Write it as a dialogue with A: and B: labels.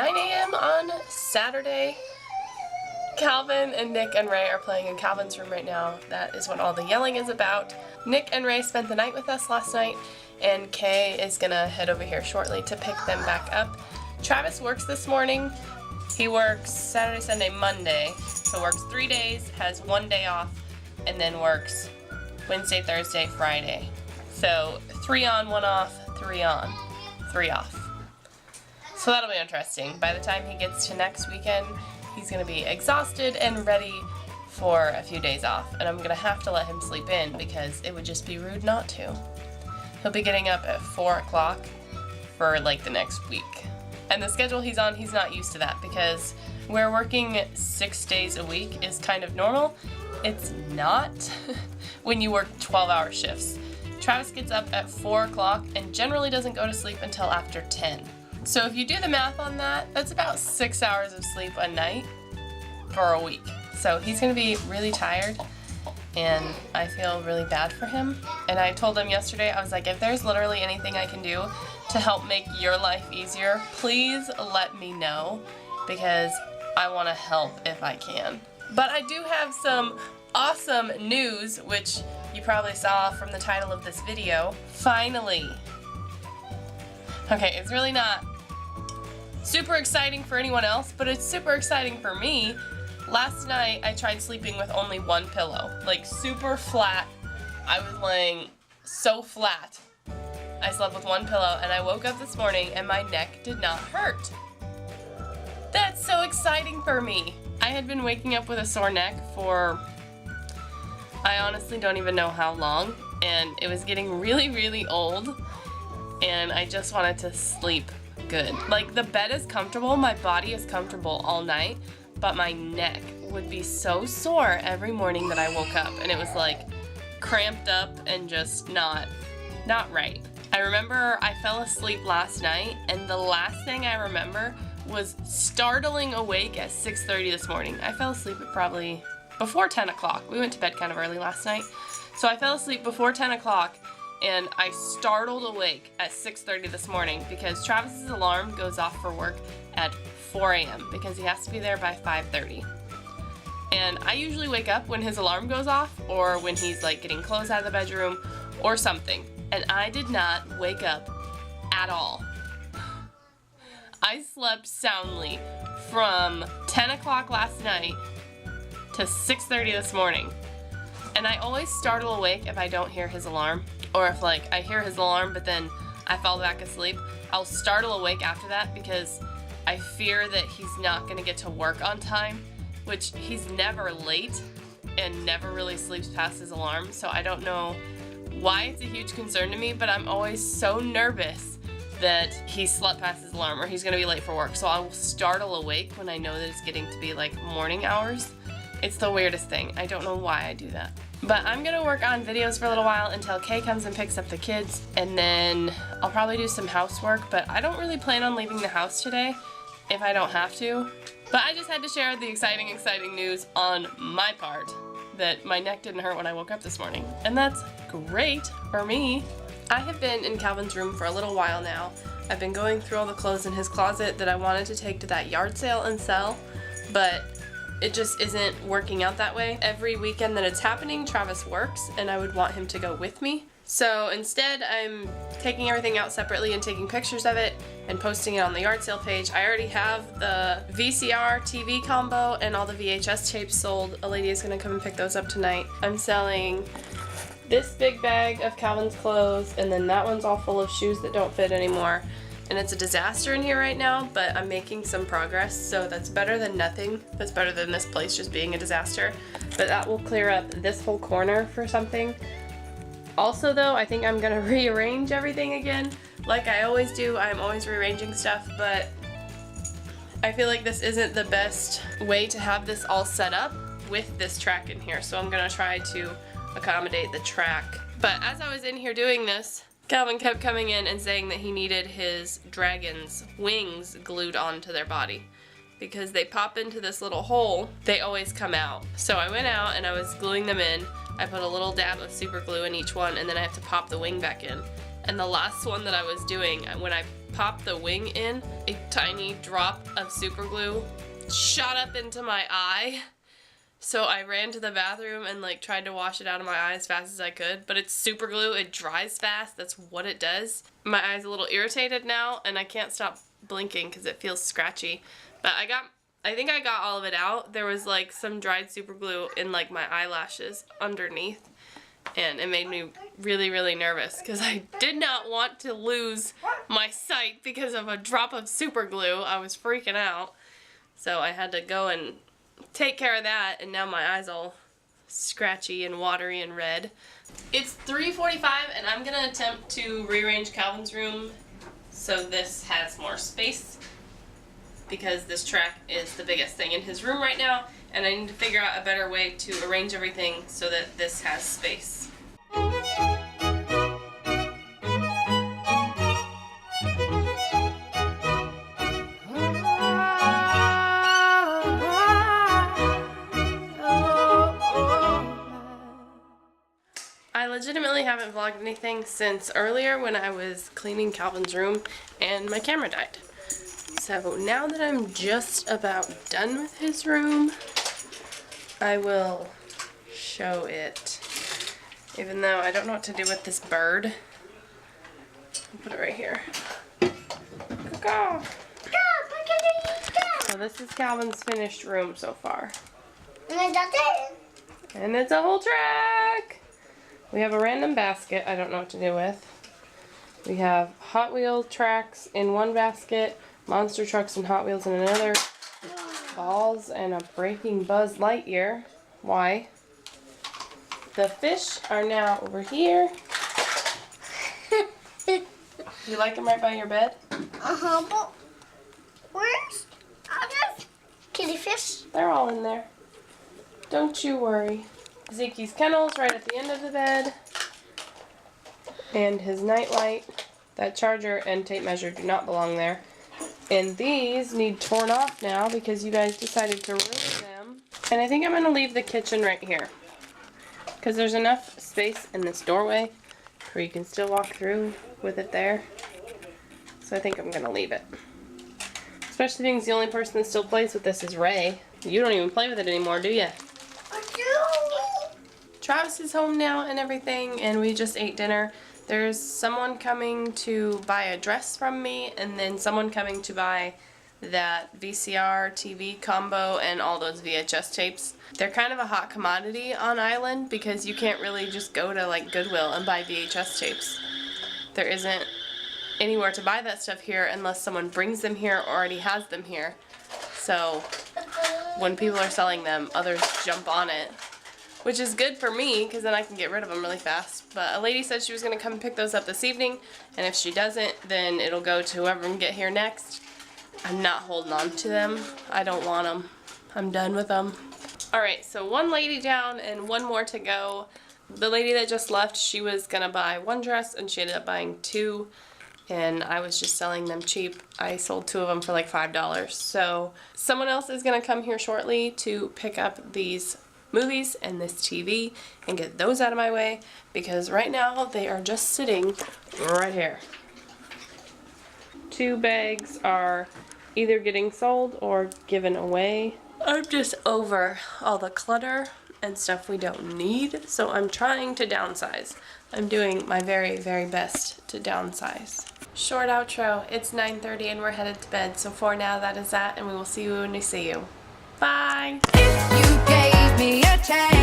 A: 9 a.m. on Saturday. Calvin and Nick and Ray are playing in Calvin's room right now. That is what all the yelling is about. Nick and Ray spent the night with us last night, and Kay is gonna head over here shortly to pick them back up. Travis works this morning. He works Saturday, Sunday, Monday. So works 3 days, has 1 day off, and then works Wednesday, Thursday, Friday. So 3 on, 1 off, 3 on, 3 off. So that'll be interesting. By the time he gets to next weekend, he's going to be exhausted and ready for a few days off. And I'm going to have to let him sleep in because it would just be rude not to. He'll be getting up at 4 o'clock for like the next week. And the schedule he's on, he's not used to that because where working 6 days a week is kind of normal, it's not when you work 12-hour shifts. Travis gets up at 4 o'clock and generally doesn't go to sleep until after 10. So if you do the math on that, that's about 6 hours of sleep a night for a week. So he's going to be really tired, and I feel really bad for him. And I told him yesterday, I was like, if there's literally anything I can do to help make your life easier, please let me know, because I want to help if I can. But I do have some awesome news, which you probably saw from the title of this video. Finally. Okay, it's really not super exciting for anyone else, but it's super exciting for me. Last night I tried sleeping with only 1 pillow, like super flat. I was laying so flat. I slept with 1 pillow, and I woke up this morning and my neck did not hurt. That's so exciting for me. I had been waking up with a sore neck for, I honestly don't even know how long, and it was getting really, really old, and I just wanted to sleep good. Like, the bed is comfortable, my body is comfortable all night, but my neck would be so sore every morning that I woke up, and it was like cramped up and just not right. I remember I fell asleep last night, and the last thing I remember was startling awake at 6:30 this morning. I fell asleep at probably before 10 o'clock. We went to bed kind of early last night, so I fell asleep before 10 o'clock. And I startled awake at 6:30 this morning because Travis's alarm goes off for work at 4 a.m. because he has to be there by 5:30. And I usually wake up when his alarm goes off or when he's like getting clothes out of the bedroom or something. And I did not wake up at all. I slept soundly from 10 o'clock last night to 6:30 this morning. And I always startle awake if I don't hear his alarm. Or if like I hear his alarm but then I fall back asleep, I'll startle awake after that because I fear that he's not gonna get to work on time, which he's never late and never really sleeps past his alarm. So I don't know why it's a huge concern to me, but I'm always so nervous that he slept past his alarm or he's gonna be late for work. So I will startle awake when I know that it's getting to be like morning hours. It's the weirdest thing. I don't know why I do that. But I'm gonna work on videos for a little while until Kay comes and picks up the kids, and then I'll probably do some housework, but I don't really plan on leaving the house today if I don't have to. But I just had to share the exciting news on my part, that my neck didn't hurt when I woke up this morning. And that's great for me. I have been in Calvin's room for a little while now. I've been going through all the clothes in his closet that I wanted to take to that yard sale and sell, but it just isn't working out that way. Every weekend that it's happening, Travis works, and I would want him to go with me. So instead, I'm taking everything out separately and taking pictures of it and posting it on the yard sale page. I already have the VCR TV combo and all the VHS tapes sold. A lady is gonna come and pick those up tonight. I'm selling this big bag of Calvin's clothes, and then that one's all full of shoes that don't fit anymore. And it's a disaster in here right now, but I'm making some progress, so that's better than nothing. That's better than this place just being a disaster. But that will clear up this whole corner for something. Also though, I think I'm gonna rearrange everything again. Like I always do, I'm always rearranging stuff, but I feel like this isn't the best way to have this all set up with this track in here. So I'm gonna try to accommodate the track. But as I was in here doing this, Calvin kept coming in and saying that he needed his dragon's wings glued onto their body because they pop into this little hole. They always come out. So I went out and I was gluing them in. I put a little dab of super glue in each one, and then I have to pop the wing back in. And the last one that I was doing, when I popped the wing in, a tiny drop of super glue shot up into my eye. So I ran to the bathroom and like tried to wash it out of my eye as fast as I could, but it's super glue, it dries fast, that's what it does. My eye's a little irritated now and I can't stop blinking because it feels scratchy. But I think I got all of it out. There was like some dried super glue in like my eyelashes underneath, and it made me really, really nervous because I did not want to lose my sight because of a drop of super glue. I was freaking out. So I had to go and take care of that, and now my eye's all scratchy and watery and red. It's 3:45 and I'm gonna attempt to rearrange Calvin's room so this has more space, because this track is the biggest thing in his room right now, and I need to figure out a better way to arrange everything so that this has space. I legitimately haven't vlogged anything since earlier when I was cleaning Calvin's room and my camera died. So now that I'm just about done with his room, I will show it. Even though I don't know what to do with this bird. I'll put it right here. Go! So this is Calvin's finished room so far.
B: And that's it.
A: And it's a whole track! We have a random basket I don't know what to do with. We have Hot Wheel tracks in one basket, monster trucks and Hot Wheels in another, balls and a breaking Buzz Lightyear. Why? The fish are now over here. You like them right by your bed?
B: Uh-huh, but where's other kitty fish?
A: They're all in there. Don't you worry. Zeke's kennels right at the end of the bed. And his nightlight. That charger and tape measure do not belong there. And these need torn off now because you guys decided to ruin them. And I think I'm going to leave the kitchen right here, because there's enough space in this doorway where you can still walk through with it there. So I think I'm going to leave it. Especially things the only person that still plays with this is Ray. You don't even play with it anymore, do you?
B: I do.
A: Travis is home now and everything, and we just ate dinner. There's someone coming to buy a dress from me, and then someone coming to buy that VCR TV combo and all those VHS tapes. They're kind of a hot commodity on island because you can't really just go to like Goodwill and buy VHS tapes. There isn't anywhere to buy that stuff here unless someone brings them here or already has them here. So when people are selling them, others jump on it, which is good for me because then I can get rid of them really fast. But a lady said she was going to come pick those up this evening, and if she doesn't, then it'll go to whoever can get here next. I'm not holding on to them. I don't want them. I'm done with them. Alright, so one lady down and one more to go. The lady that just left, she was going to buy one dress and she ended up buying two, and I was just selling them cheap. I sold two of them for like $5. So someone else is going to come here shortly to pick up these movies and this TV and get those out of my way, because right now they are just sitting right here. Two bags are either getting sold or given away. I'm just over all the clutter and stuff we don't need, so I'm trying to downsize. I'm doing my very, very best to downsize. Short outro. It's 9:30 and we're headed to bed, so for now that is that, and we will see you when we see you. Bye!
C: You gave me a chance.